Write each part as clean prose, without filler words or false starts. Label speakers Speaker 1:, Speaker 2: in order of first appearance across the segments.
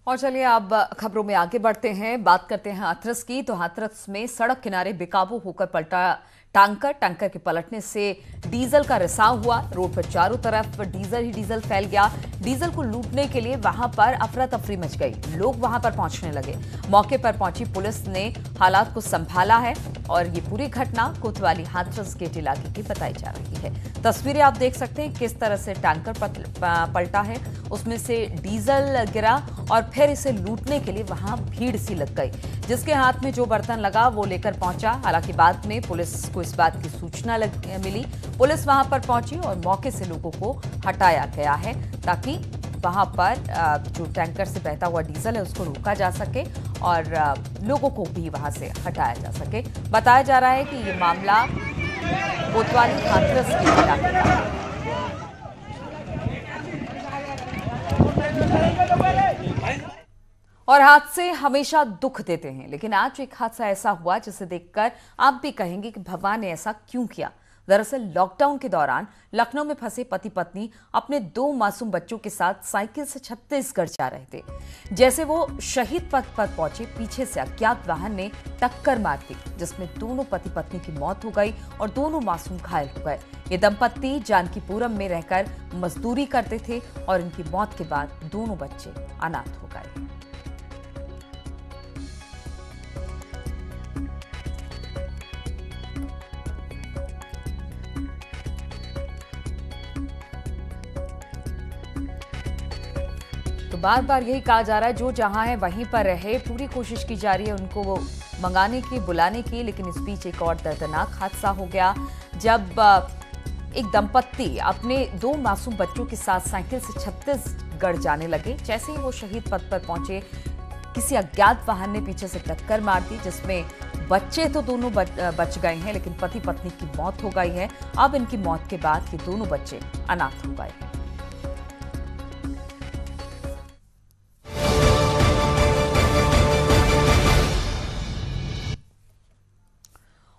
Speaker 1: और चलिए अब खबरों में आगे बढ़ते हैं। बात करते हैं हाथरस की। तो हाथरस में सड़क किनारे बेकाबू होकर पलटा टैंकर के पलटने से डीजल का रिसाव हुआ। रोड पर चारों तरफ डीजल ही डीजल फैल गया। डीजल को लूटने के लिए वहां पर अफरा तफरी मच गई। लोग वहां पर पहुंचने लगे। मौके पर पहुंची पुलिस ने हालात को संभाला है और ये पूरी घटना कोतवाली हाथरस गेट इलाके की बताई जा रही है। तस्वीरें आप देख सकते हैं किस तरह से टैंकर पलटा है, उसमें से डीजल गिरा और फिर इसे लूटने के लिए वहां भीड़ सी लग गई। जिसके हाथ में जो बर्तन लगा वो लेकर पहुंचा। हालांकि बाद में पुलिस को इस बात की सूचना मिली। पुलिस वहां पर पहुंची और मौके से लोगों को हटाया गया है ताकि वहां पर जो टैंकर से बहता हुआ डीजल है उसको रोका जा सके और लोगों को भी वहां से हटाया जा सके। बताया जा रहा है कि ये मामला कोतवाली हाथरस के इलाके का है। और हादसे हमेशा दुख देते हैं, लेकिन आज एक हादसा ऐसा हुआ जिसे देखकर आप भी कहेंगे कि भगवान ने ऐसा क्यों किया। दरअसल लॉकडाउन के दौरान लखनऊ में फंसे पति पत्नी अपने 2 मासूम बच्चों के साथ साइकिल से छत्तीसगढ़ जा रहे थे। जैसे वो शहीद पथ पर पहुंचे, पीछे से अज्ञात वाहन ने टक्कर मार दी, जिसमें दोनों पति पत्नी की मौत हो गई और दोनों मासूम घायल हो गए। ये दंपत्ति जानकीपुरम में रहकर मजदूरी करते थे और इनकी मौत के बाद दोनों बच्चे अनाथ हो गए। तो बार बार यही कहा जा रहा है जो जहां है वहीं पर रहे। पूरी कोशिश की जा रही है उनको वो मंगाने की, बुलाने की, लेकिन इस बीच एक और दर्दनाक हादसा हो गया जब एक दंपत्ति अपने 2 मासूम बच्चों के साथ साइकिल से छत्तीसगढ़ जाने लगे। जैसे ही वो शहीद पथ पर पहुंचे, किसी अज्ञात वाहन ने पीछे से टक्कर मार दी, जिसमें बच्चे तो दोनों बच गए हैं, लेकिन पति पत्नी की मौत हो गई है। अब इनकी मौत के बाद ये दोनों बच्चे अनाथ हो गए हैं।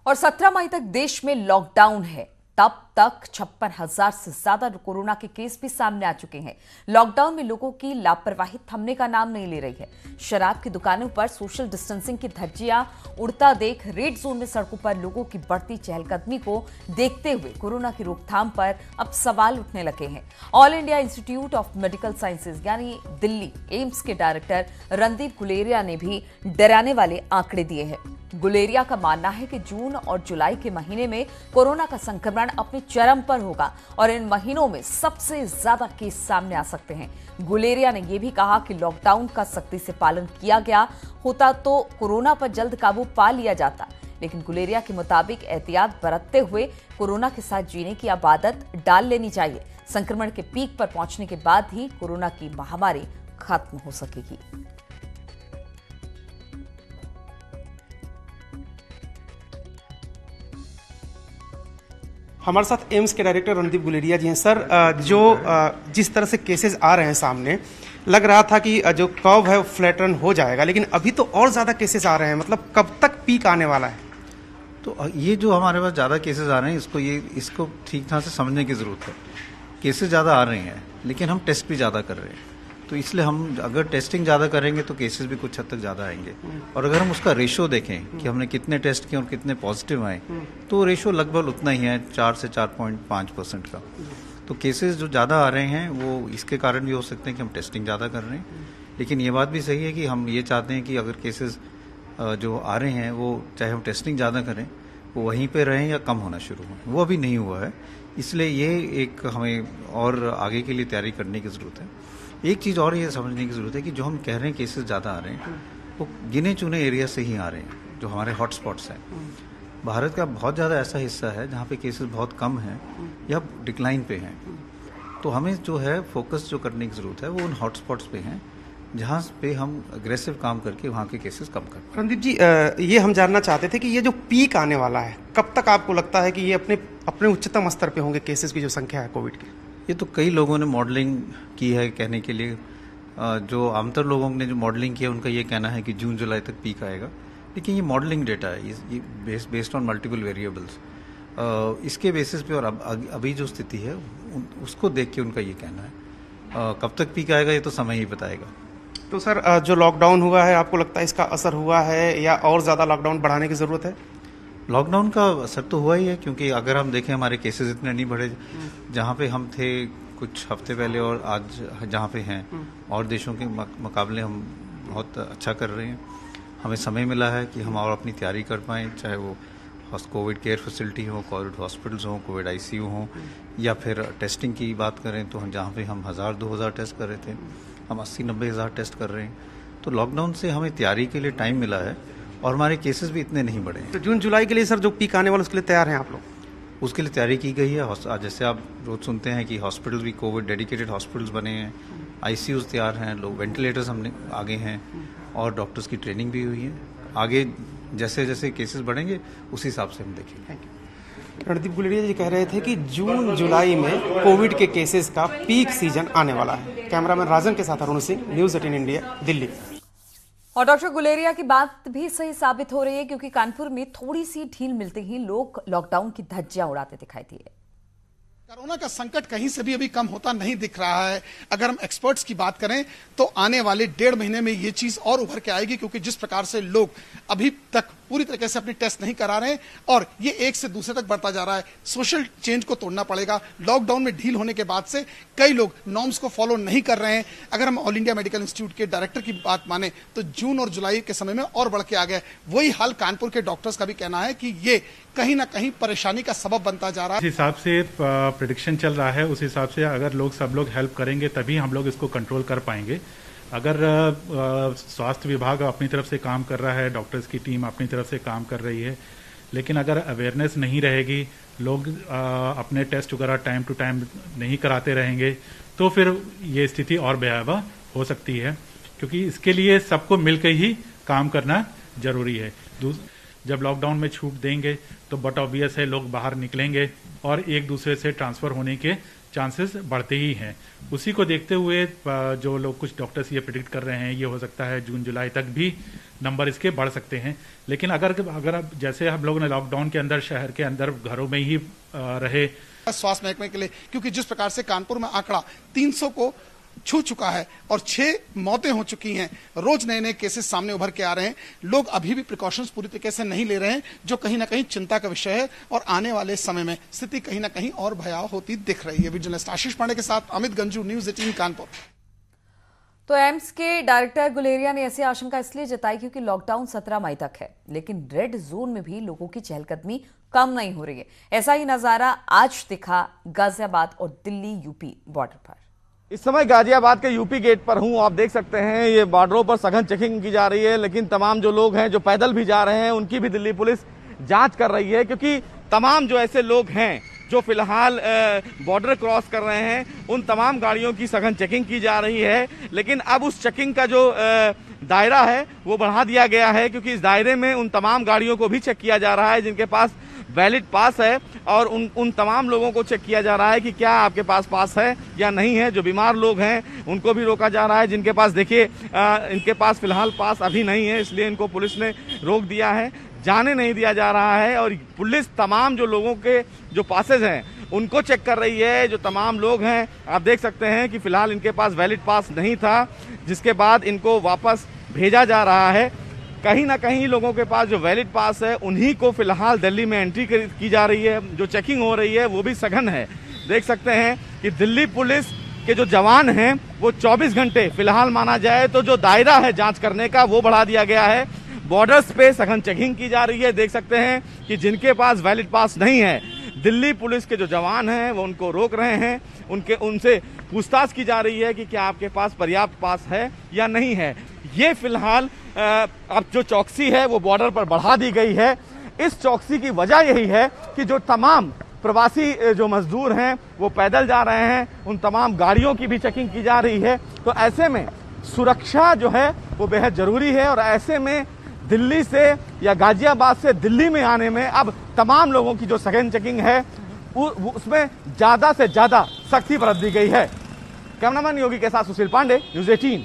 Speaker 1: और 17 मई तक देश में लॉकडाउन है। तब तक 56,000 से ज्यादा कोरोना के केस भी सामने आ चुके हैं। लॉकडाउन में लोगों की लापरवाही थमने का नाम नहीं ले रही है। शराब की दुकानों पर सोशल डिस्टेंसिंग की धज्जियां उड़ता देख रेड जोन में सड़कों पर लोगों की बढ़ती चहलकदमी को देखते हुए कोरोना की रोकथाम पर अब सवाल उठने लगे हैं। All India institute of medical sciences यानी दिल्ली एम्स के डायरेक्टर रणदीप गुलेरिया ने भी डराने वाले आंकड़े दिए हैं। गुलेरिया का मानना है कि जून और जुलाई के महीने में कोरोना का संक्रमण अपने चरम पर होगा और इन महीनों में सबसे ज्यादा केस सामने आ सकते हैं। गुलेरिया ने यह भी कहा कि लॉकडाउन का सख्ती से पालन किया गया होता तो कोरोना पर जल्द काबू पा लिया जाता, लेकिन गुलेरिया के मुताबिक एहतियात बरतते हुए कोरोना के साथ जीने की अब आदत डाल लेनी चाहिए। संक्रमण के पीक पर पहुंचने के बाद ही कोरोना की महामारी खत्म हो सकेगी।
Speaker 2: हमारे साथ एम्स के डायरेक्टर रणदीप गुलेरिया जी हैं। सर, जिस तरह से केसेस आ रहे हैं सामने, लग रहा था कि जो कर्व है वो फ्लैटन हो जाएगा, लेकिन अभी तो और ज़्यादा केसेस आ रहे हैं। मतलब कब तक पीक आने वाला है?
Speaker 3: तो ये जो हमारे पास ज़्यादा केसेस आ रहे हैं, इसको ठीक ठाक से समझने की ज़रूरत है। केसेस ज़्यादा आ रहे हैं, लेकिन हम टेस्ट भी ज़्यादा कर रहे हैं, तो इसलिए हम अगर टेस्टिंग ज़्यादा करेंगे तो केसेस भी कुछ हद तक ज़्यादा आएंगे। और अगर हम उसका रेशो देखें कि हमने कितने टेस्ट किए और कितने पॉजिटिव आए, तो रेशो लगभग उतना ही है, 4 से 4.5% का। तो केसेस जो ज़्यादा आ रहे हैं वो इसके कारण भी हो सकते हैं कि हम टेस्टिंग ज़्यादा कर रहे हैं। लेकिन ये बात भी सही है कि हम ये चाहते हैं कि अगर केसेस जो आ रहे हैं वो चाहे हम टेस्टिंग ज़्यादा करें, वो वहीं पर रहें या कम होना शुरू हो। वो अभी नहीं हुआ है, इसलिए ये एक हमें और आगे के लिए तैयारी करने की ज़रूरत है। एक चीज़ और ये समझने की ज़रूरत है कि जो हम कह रहे हैं केसेस ज़्यादा आ रहे हैं, वो गिने चुने एरिया से ही आ रहे हैं, जो हमारे हॉटस्पॉट्स हैं। भारत का बहुत ज़्यादा ऐसा हिस्सा है जहाँ पे केसेस बहुत कम हैं या डिक्लाइन पे हैं। तो हमें जो है फोकस जो करने की ज़रूरत है वो उन हॉटस्पॉट्स पे हैं जहाँ पे हम अग्रेसिव काम करके वहाँ के केसेस कम कर।
Speaker 2: रणदीप जी, ये हम जानना चाहते थे कि ये जो पीक आने वाला है, कब तक आपको लगता है कि ये अपने उच्चतम स्तर पे होंगे केसेस की जो संख्या है कोविड की?
Speaker 3: ये तो कई लोगों ने मॉडलिंग की है कहने के लिए। जो आमतौर लोगों ने जो मॉडलिंग किया उनका ये कहना है कि जून जुलाई तक पीक आएगा, लेकिन ये मॉडलिंग डेटा है, ये बेस्ड ऑन मल्टीपल वेरिएबल्स। इसके बेसिस पे और अभी जो स्थिति है उसको देख के उनका ये कहना है। कब तक पीक आएगा ये तो समय ही बताएगा।
Speaker 2: तो सर जो लॉकडाउन हुआ है, आपको लगता है इसका असर हुआ है या और ज़्यादा लॉकडाउन बढ़ाने की ज़रूरत है?
Speaker 3: लॉकडाउन का असर तो हुआ ही है, क्योंकि अगर हम देखें हमारे केसेस इतने नहीं बढ़े जहाँ पे हम थे कुछ हफ्ते पहले और आज जहाँ पे हैं, और देशों के मुकाबले हम बहुत अच्छा कर रहे हैं। हमें समय मिला है कि हम और अपनी तैयारी कर पाएँ, चाहे वो कोविड केयर फैसिलिटी हो, कोविड हॉस्पिटल्स हों, कोविड आईसीयू हों, या फिर टेस्टिंग की बात करें तो हम जहाँ पे हम 1000-2000 टेस्ट कर रहे थे, हम 80-90 हज़ार टेस्ट कर रहे हैं। तो लॉकडाउन से हमें तैयारी के लिए टाइम मिला है और हमारे केसेस भी इतने नहीं बढ़े हैं।
Speaker 2: तो जून जुलाई के लिए सर जो पीक आने वाला उसके लिए तैयार हैं आप लोग?
Speaker 3: उसके लिए तैयारी की गई है। जैसे आप रोज सुनते हैं कि हॉस्पिटल भी कोविड डेडिकेटेड हॉस्पिटल्स बने हैं, आईसीयूज तैयार हैं, लोग वेंटिलेटर्स हमने आगे हैं, और डॉक्टर्स की ट्रेनिंग भी हुई है। आगे जैसे जैसे केसेस बढ़ेंगे उसी हिसाब से हम देखेंगे।
Speaker 2: रणदीप गुलेरिया जी कह रहे थे कि जून जुलाई में कोविड के केसेस का पीक सीजन आने वाला है। कैमरामैन राजन के साथ अरुण सिंह, न्यूज़ 18 इंडिया, दिल्ली।
Speaker 1: और डॉक्टर गुलेरिया की बात भी सही साबित हो रही है, क्योंकि कानपुर में थोड़ी सी ढील मिलते ही लोग लॉकडाउन की धज्जियां उड़ाते दिखाई दिए।
Speaker 4: कोरोना का संकट कहीं से भी अभी कम होता नहीं दिख रहा है। अगर हम एक्सपर्ट्स की बात करें तो आने वाले 1.5 महीने में ये चीज और उभर के आएगी, क्योंकि जिस प्रकार से लोग अभी तक पूरी तरीके से अपनी टेस्ट नहीं करा रहे हैं और ये एक से दूसरे तक बढ़ता जा रहा है। सोशल चेंज को तोड़ना पड़ेगा। लॉकडाउन में ढील होने के बाद से कई लोग नॉर्म्स को फॉलो नहीं कर रहे हैं। अगर हम ऑल इंडिया मेडिकल इंस्टीट्यूट के डायरेक्टर की बात माने तो जून और जुलाई के समय में और बढ़ के आ गया। वही हाल कानपुर के डॉक्टर्स का भी कहना है कि ये कहीं ना कहीं परेशानी का सबब बनता जा रहा है।
Speaker 5: जिस हिसाब से प्रेडिक्शन चल रहा है उस हिसाब से अगर सब लोग हेल्प करेंगे तभी हम लोग इसको कंट्रोल कर पाएंगे। अगर स्वास्थ्य विभाग अपनी तरफ से काम कर रहा है, डॉक्टर्स की टीम अपनी तरफ से काम कर रही है, लेकिन अगर अवेयरनेस नहीं रहेगी, लोग अपने टेस्ट वगैरह टाइम टू टाइम नहीं कराते रहेंगे, तो फिर ये स्थिति और भयावह हो सकती है। क्योंकि इसके लिए सबको मिलकर ही काम करना जरूरी है। जब लॉकडाउन में छूट देंगे तो बट ऑब्वियस है लोग बाहर निकलेंगे और एक दूसरे से ट्रांसफर होने के चांसेस बढ़ते ही हैं। उसी को देखते हुए जो लोग कुछ डॉक्टर्स ये प्रेडिक्ट कर रहे हैं, ये हो सकता है जून जुलाई तक भी नंबर इसके बढ़ सकते हैं। लेकिन अगर जैसे हम लोगों ने लॉकडाउन के अंदर शहर के अंदर घरों में ही रहे,
Speaker 4: स्वास्थ्य महकमे के लिए, क्योंकि जिस प्रकार से कानपुर में आंकड़ा 300 को छू चुका है और 6 मौतें हो चुकी हैं, रोज नए नए केसेस सामने उभर के आ रहे हैं, लोग अभी भी प्रिकॉशंस पूरी तरीके से नहीं ले रहे हैं, जो कहीं ना कहीं चिंता का विषय है। और आने वाले समय में स्थिति कहीं ना कहीं और भयावह होती दिख रही है। विजिलेंस आशीष पांडे के साथ अमित गंजू, न्यूज़ 18 कानपुर।
Speaker 1: तो एम्स के डायरेक्टर गुलेरिया ने ऐसी आशंका इसलिए जताई क्योंकि लॉकडाउन 17 मई तक है, लेकिन रेड जोन में भी लोगों की चहलकदमी कम नहीं हो रही है। ऐसा ही नजारा आज दिखा गाजियाबाद और दिल्ली यूपी बॉर्डर पर।
Speaker 6: इस समय गाजियाबाद के यूपी गेट पर हूं। आप देख सकते हैं ये बॉर्डरों पर सघन चेकिंग की जा रही है, लेकिन तमाम जो लोग हैं जो पैदल भी जा रहे हैं उनकी भी दिल्ली पुलिस जांच कर रही है, क्योंकि तमाम जो ऐसे लोग हैं जो फिलहाल बॉर्डर क्रॉस कर रहे हैं उन तमाम गाड़ियों की सघन चेकिंग की जा रही है। लेकिन अब उस चेकिंग का जो दायरा है वो बढ़ा दिया गया है, क्योंकि इस दायरे में उन तमाम गाड़ियों को भी चेक किया जा रहा है जिनके पास वैलिड पास है, और उन तमाम लोगों को चेक किया जा रहा है कि क्या आपके पास पास है या नहीं है। जो बीमार लोग हैं उनको भी रोका जा रहा है, जिनके पास देखिए इनके पास फिलहाल पास अभी नहीं है, इसलिए इनको पुलिस ने रोक दिया है, जाने नहीं दिया जा रहा है। और पुलिस तमाम जो लोगों के जो पासेज हैं उनको चेक कर रही है। जो तमाम लोग हैं आप देख सकते हैं कि फिलहाल इनके पास वैलिड पास नहीं था, जिसके बाद इनको वापस भेजा जा रहा है। कहीं ना कहीं लोगों के पास जो वैलिड पास है उन्हीं को फिलहाल दिल्ली में एंट्री की जा रही है। जो चेकिंग हो रही है वो भी सघन है। देख सकते हैं कि दिल्ली पुलिस के जो जवान हैं वो 24 घंटे फिलहाल माना जाए तो जो दायरा है जांच करने का वो बढ़ा दिया गया है। बॉर्डर्स पे सघन चेकिंग की जा रही है। देख सकते हैं कि जिनके पास वैलिड पास नहीं है, दिल्ली पुलिस के जो जवान हैं वो उनको रोक रहे हैं, उनसे पूछताछ की जा रही है कि क्या आपके पास पर्याप्त पास है या नहीं है। ये फिलहाल अब जो चौकसी है वो बॉर्डर पर बढ़ा दी गई है। इस चौकसी की वजह यही है कि जो तमाम प्रवासी जो मजदूर हैं वो पैदल जा रहे हैं, उन तमाम गाड़ियों की भी चेकिंग की जा रही है। तो ऐसे में सुरक्षा जो है वो बेहद जरूरी है, और ऐसे में दिल्ली से या गाजियाबाद से दिल्ली में आने में अब तमाम लोगों की जो सघन चेकिंग है उसमें ज्यादा से ज्यादा सख्ती बरत दी गई है। कैमरामैन योगी के साथ सुशील पांडे, न्यूज़ 18।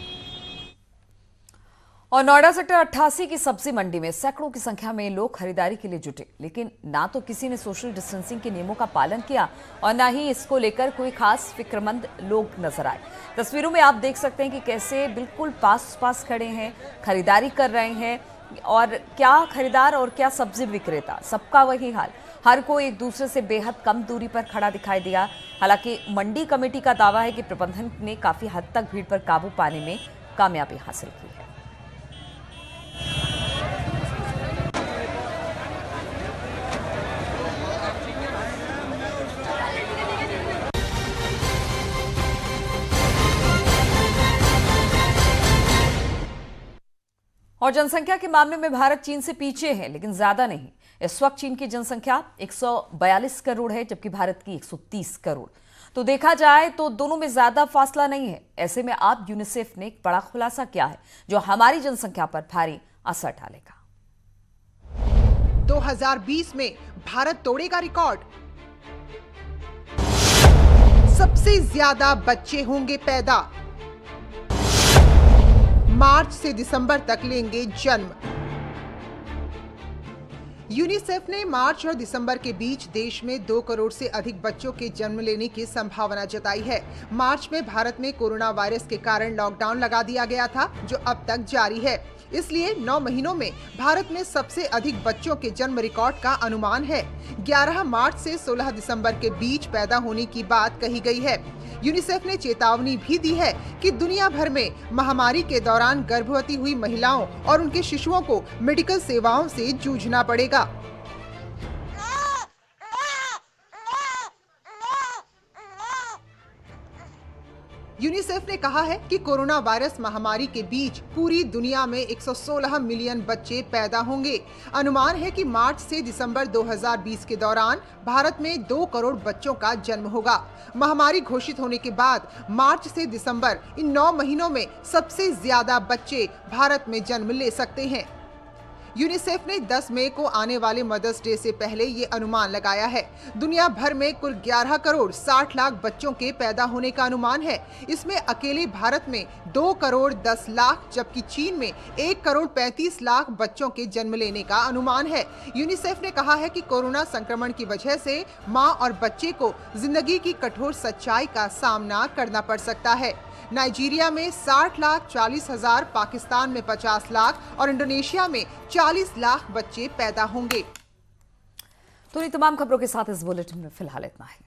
Speaker 1: और नोएडा सेक्टर 88 की सब्जी मंडी में सैकड़ों की संख्या में लोग खरीदारी के लिए जुटे, लेकिन ना तो किसी ने सोशल डिस्टेंसिंग के नियमों का पालन किया और ना ही इसको लेकर कोई खास फिक्रमंद लोग नजर आए। तस्वीरों में आप देख सकते हैं कि कैसे बिल्कुल पास खड़े हैं, खरीदारी कर रहे हैं और क्या खरीदार और क्या सब्जी विक्रेता, सबका वही हाल। हर कोई एक दूसरे से बेहद कम दूरी पर खड़ा दिखाई दिया। हालांकि मंडी कमेटी का दावा है कि प्रबंधन ने काफी हद तक भीड़ पर काबू पाने में कामयाबी हासिल की है। और जनसंख्या के मामले में भारत चीन से पीछे है, लेकिन ज्यादा नहीं। इस वक्त चीन की जनसंख्या 142 करोड़ है, जबकि भारत की 130 करोड़। तो देखा जाए तो दोनों में ज्यादा फासला नहीं है। ऐसे में अब यूनिसेफ ने एक बड़ा खुलासा किया है जो हमारी जनसंख्या पर भारी असर डालेगा।
Speaker 7: 2020 में भारत तोड़ेगा रिकॉर्ड, सबसे ज्यादा बच्चे होंगे पैदा, मार्च से दिसंबर तक लेंगे जन्म। यूनिसेफ ने मार्च और दिसंबर के बीच देश में 2 करोड़ से अधिक बच्चों के जन्म लेने की संभावना जताई है। मार्च में भारत में कोरोना वायरस के कारण लॉकडाउन लगा दिया गया था, जो अब तक जारी है। इसलिए 9 महीनों में भारत में सबसे अधिक बच्चों के जन्म रिकॉर्ड का अनुमान है। 11 मार्च से 16 दिसंबर के बीच पैदा होने की बात कही गई है। यूनिसेफ ने चेतावनी भी दी है कि दुनिया भर में महामारी के दौरान गर्भवती हुई महिलाओं और उनके शिशुओं को मेडिकल सेवाओं से जूझना पड़ेगा। यूनिसेफ ने कहा है कि कोरोना वायरस महामारी के बीच पूरी दुनिया में 116 मिलियन बच्चे पैदा होंगे। अनुमान है कि मार्च से दिसंबर 2020 के दौरान भारत में 2 करोड़ बच्चों का जन्म होगा। महामारी घोषित होने के बाद मार्च से दिसंबर इन 9 महीनों में सबसे ज्यादा बच्चे भारत में जन्म ले सकते हैं। यूनिसेफ ने 10 मई को आने वाले मदर्स डे से पहले ये अनुमान लगाया है। दुनिया भर में कुल 11 करोड़ 60 लाख बच्चों के पैदा होने का अनुमान है। इसमें अकेले भारत में 2 करोड़ 10 लाख, जबकि चीन में 1 करोड़ 35 लाख बच्चों के जन्म लेने का अनुमान है। यूनिसेफ ने कहा है कि कोरोना संक्रमण की वजह से मां और बच्चे को जिंदगी की कठोर सच्चाई का सामना करना पड़ सकता है। नाइजीरिया में 60,40,000, पाकिस्तान में 50 लाख और इंडोनेशिया में 40 लाख बच्चे पैदा होंगे।
Speaker 1: तो इन तमाम खबरों के साथ इस बुलेटिन में फिलहाल इतना है।